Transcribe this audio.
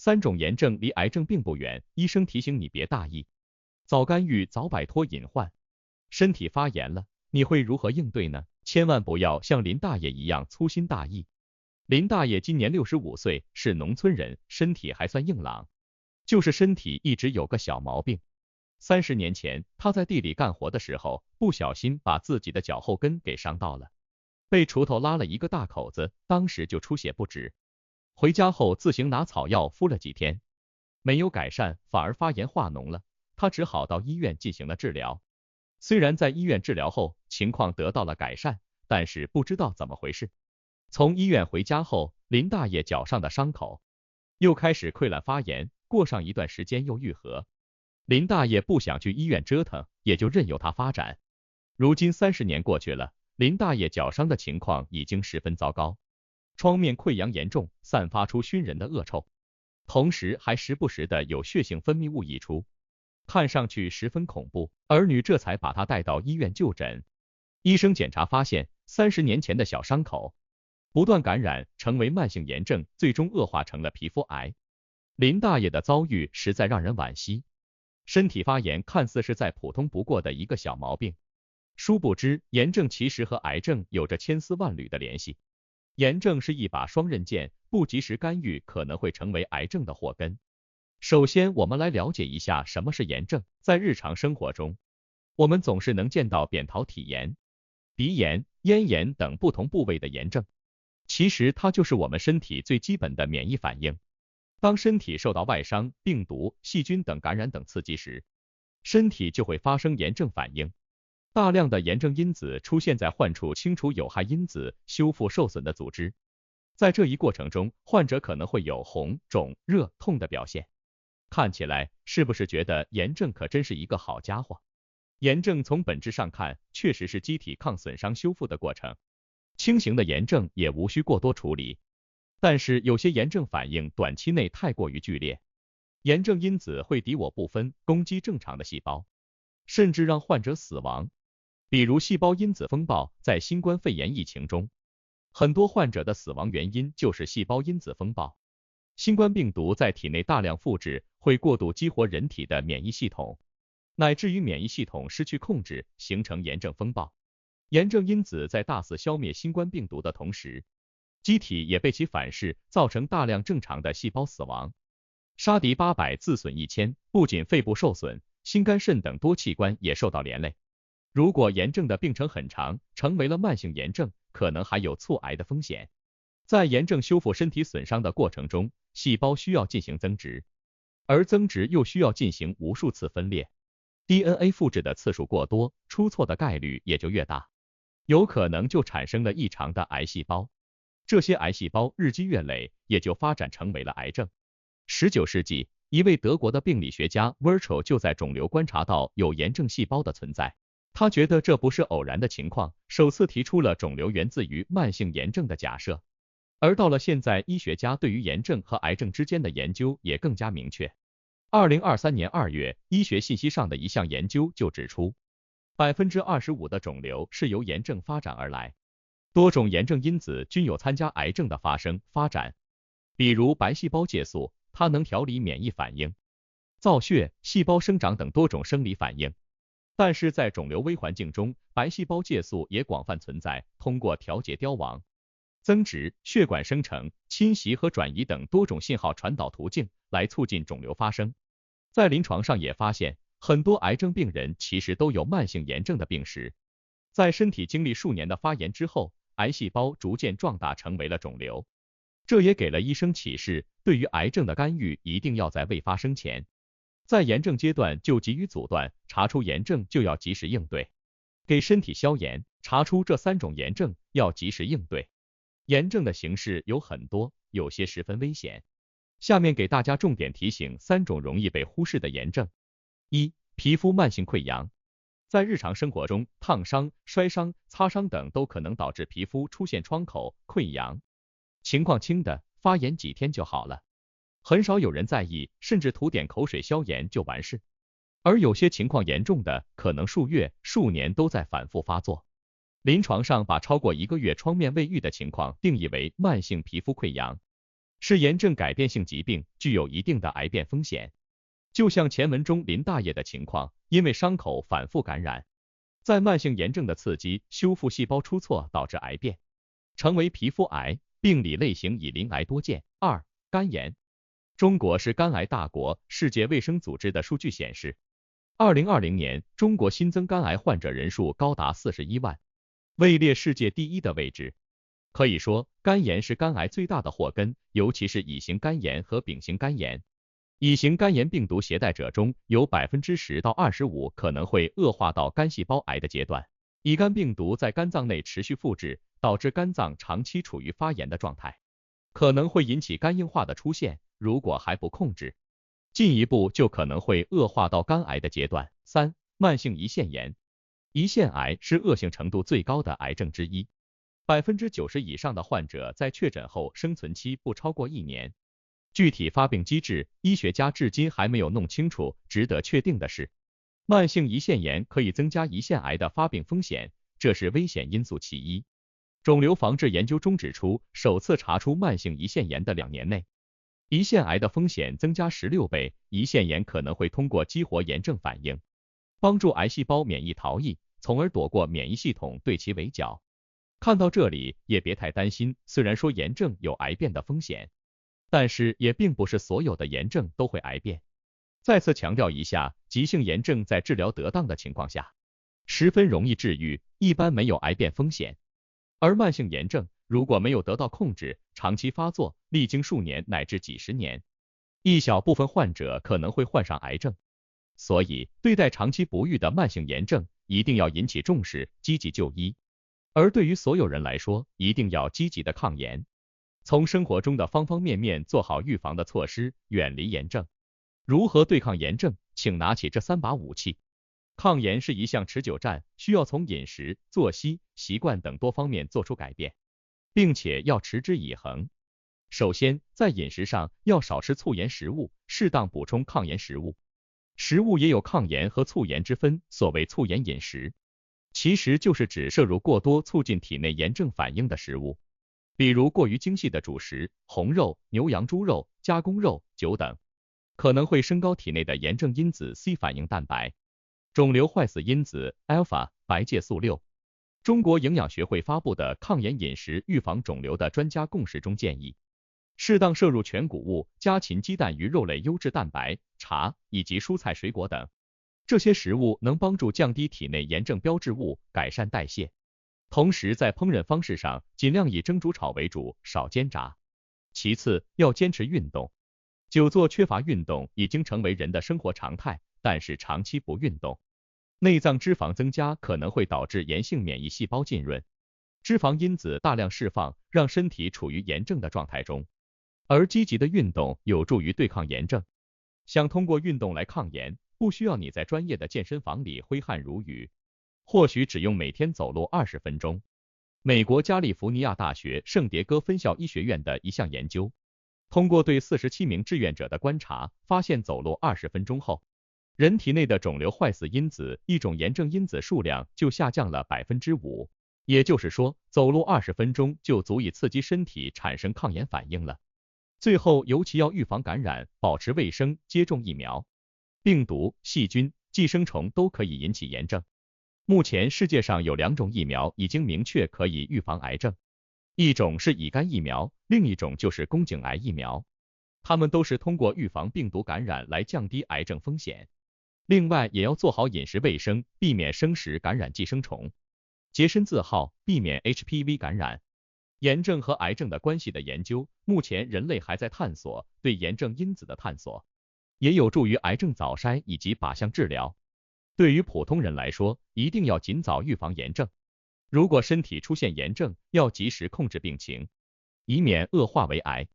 三种炎症离癌症并不远，医生提醒你别大意，早干预早摆脱隐患。身体发炎了，你会如何应对呢？千万不要像林大爷一样粗心大意。林大爷今年65岁，是农村人，身体还算硬朗，就是身体一直有个小毛病。30年前，他在地里干活的时候，不小心把自己的脚后跟给伤到了，被锄头拉了一个大口子，当时就出血不止。回家后自行拿草药敷了几天，没有改善，反而发炎化脓了，他只好到医院进行了治疗。虽然在医院治疗后情况得到了改善，但是不知道怎么回事。从医院回家后，林大爷脚上的伤口又开始溃烂发炎，过上一段时间又愈合。林大爷不想去医院折腾，也就任由它发展。如今30年过去了，林大爷脚伤的情况已经十分糟糕，创面溃疡严重，散发出熏人的恶臭，同时还时不时的有血性分泌物溢出，看上去十分恐怖。儿女这才把他带到医院就诊，医生检查发现30年前的小伤口不断感染，成为慢性炎症，最终恶化成了皮肤癌。林大爷的遭遇实在让人惋惜，身体发炎看似是再普通不过的一个小毛病，殊不知炎症其实和癌症有着千丝万缕的联系。炎症是一把双刃剑，不及时干预可能会成为癌症的祸根。首先，我们来了解一下什么是炎症。在日常生活中，我们总是能见到扁桃体炎、鼻炎、咽炎等不同部位的炎症，其实它就是我们身体最基本的免疫反应。当身体受到外伤、病毒、细菌等感染等刺激时，身体就会发生炎症反应。大量的炎症因子出现在患处，清除有害因子，修复受损的组织。在这一过程中，患者可能会有红、肿、热、痛的表现。看起来是不是觉得炎症可真是一个好家伙？炎症从本质上看，确实是机体抗损伤修复的过程。轻型的炎症也无需过多处理，但是有些炎症反应短期内太过于剧烈，炎症因子会敌我不分，攻击正常的细胞，甚至让患者死亡。比如细胞因子风暴，在新冠肺炎疫情中，很多患者的死亡原因就是细胞因子风暴。新冠病毒在体内大量复制，会过度激活人体的免疫系统，乃至于免疫系统失去控制，形成炎症风暴。炎症因子在大肆消灭新冠病毒的同时，机体也被其反噬，造成大量正常的细胞死亡。杀敌800，自损1000，不仅肺部受损，心肝肾等多器官也受到连累。如果炎症的病程很长，成为了慢性炎症，可能还有促癌的风险。在炎症修复身体损伤的过程中，细胞需要进行增殖，而增殖又需要进行无数次分裂。DNA 复制的次数过多，出错的概率也就越大，有可能就产生了异常的癌细胞。这些癌细胞日积月累，也就发展成为了癌症。19世纪，一位德国的病理学家 Virchow 就在肿瘤观察到有炎症细胞的存在。他觉得这不是偶然的情况，首次提出了肿瘤源自于慢性炎症的假设。而到了现在，医学家对于炎症和癌症之间的研究也更加明确。2023年2月，医学信息上的一项研究就指出，25%的肿瘤是由炎症发展而来，多种炎症因子均有参加癌症的发生发展。比如白细胞介素，它能调理免疫反应、造血、细胞生长等多种生理反应。但是在肿瘤微环境中，白细胞介素也广泛存在，通过调节凋亡、增殖、血管生成、侵袭和转移等多种信号传导途径来促进肿瘤发生。在临床上也发现，很多癌症病人其实都有慢性炎症的病史。在身体经历数年的发炎之后，癌细胞逐渐壮大成为了肿瘤。这也给了医生启示，对于癌症的干预一定要在未发生前，在炎症阶段就给予阻断，查出炎症就要及时应对，给身体消炎，查出这3种炎症要及时应对。炎症的形式有很多，有些十分危险。下面给大家重点提醒3种容易被忽视的炎症。1、皮肤慢性溃疡。在日常生活中，烫伤、摔伤、擦伤等都可能导致皮肤出现创口、溃疡，情况轻的发炎几天就好了，很少有人在意，甚至涂点口水消炎就完事。而有些情况严重的，可能数月、数年都在反复发作。临床上把超过1个月创面未愈的情况定义为慢性皮肤溃疡。是炎症改变性疾病，具有一定的癌变风险。就像前文中林大爷的情况，因为伤口反复感染，在慢性炎症的刺激，修复细胞出错，导致癌变，成为皮肤癌，病理类型以鳞癌多见。二、肝炎。中国是肝癌大国，世界卫生组织的数据显示，2020年中国新增肝癌患者人数高达41万，位列世界第一的位置。可以说，肝炎是肝癌最大的祸根，尤其是乙型肝炎和丙型肝炎。乙型肝炎病毒携带者中有10%到25%可能会恶化到肝细胞癌的阶段。乙肝病毒在肝脏内持续复制，导致肝脏长期处于发炎的状态，可能会引起肝硬化的出现，如果还不控制，进一步就可能会恶化到肝癌的阶段。三、慢性胰腺炎。胰腺癌是恶性程度最高的癌症之一，90%以上的患者在确诊后生存期不超过1年。具体发病机制，医学家至今还没有弄清楚。值得确定的是，慢性胰腺炎可以增加胰腺癌的发病风险，这是危险因素其一。肿瘤防治研究中指出，首次查出慢性胰腺炎的2年内，胰腺癌的风险增加16倍。胰腺炎可能会通过激活炎症反应，帮助癌细胞免疫逃逸，从而躲过免疫系统对其围剿。看到这里也别太担心，虽然说炎症有癌变的风险，但是也并不是所有的炎症都会癌变。再次强调一下，急性炎症在治疗得当的情况下，十分容易治愈，一般没有癌变风险。而慢性炎症如果没有得到控制，长期发作，历经数年乃至几十年，一小部分患者可能会患上癌症。所以，对待长期不愈的慢性炎症，一定要引起重视，积极就医。而对于所有人来说，一定要积极的抗炎，从生活中的方方面面做好预防的措施，远离炎症。如何对抗炎症？请拿起这3把武器。抗炎是一项持久战，需要从饮食、作息、习惯等多方面做出改变，并且要持之以恒。首先，在饮食上要少吃促炎食物，适当补充抗炎食物。食物也有抗炎和促炎之分，所谓促炎饮食，其实就是指摄入过多促进体内炎症反应的食物，比如过于精细的主食、红肉、牛羊猪肉、加工肉、酒等，可能会升高体内的炎症因子 C 反应蛋白、肿瘤坏死因子 alpha、白介素6。中国营养学会发布的抗炎饮食预防肿瘤的专家共识中建议，适当摄入全谷物、家禽、鸡蛋、鱼肉类优质蛋白、茶以及蔬菜水果等。这些食物能帮助降低体内炎症标志物，改善代谢。同时在烹饪方式上，尽量以蒸煮炒为主，少煎炸。其次，要坚持运动。久坐缺乏运动已经成为人的生活常态，但是长期不运动，内脏脂肪增加可能会导致炎性免疫细胞浸润，脂肪因子大量释放，让身体处于炎症的状态中。而积极的运动有助于对抗炎症。想通过运动来抗炎，不需要你在专业的健身房里挥汗如雨，或许只用每天走路20分钟。美国加利福尼亚大学圣迭戈分校医学院的一项研究，通过对47名志愿者的观察，发现走路20分钟后，人体内的肿瘤坏死因子一种炎症因子数量就下降了5%，也就是说，走路20分钟就足以刺激身体产生抗炎反应了。最后，尤其要预防感染，保持卫生，接种疫苗。病毒、细菌、寄生虫都可以引起炎症。目前世界上有2种疫苗已经明确可以预防癌症，一种是乙肝疫苗，另一种就是宫颈癌疫苗。它们都是通过预防病毒感染来降低癌症风险。另外，也要做好饮食卫生，避免生食感染寄生虫，洁身自好，避免 HPV 感染。炎症和癌症的关系的研究，目前人类还在探索，对炎症因子的探索，也有助于癌症早筛以及靶向治疗。对于普通人来说，一定要尽早预防炎症。如果身体出现炎症，要及时控制病情，以免恶化为癌。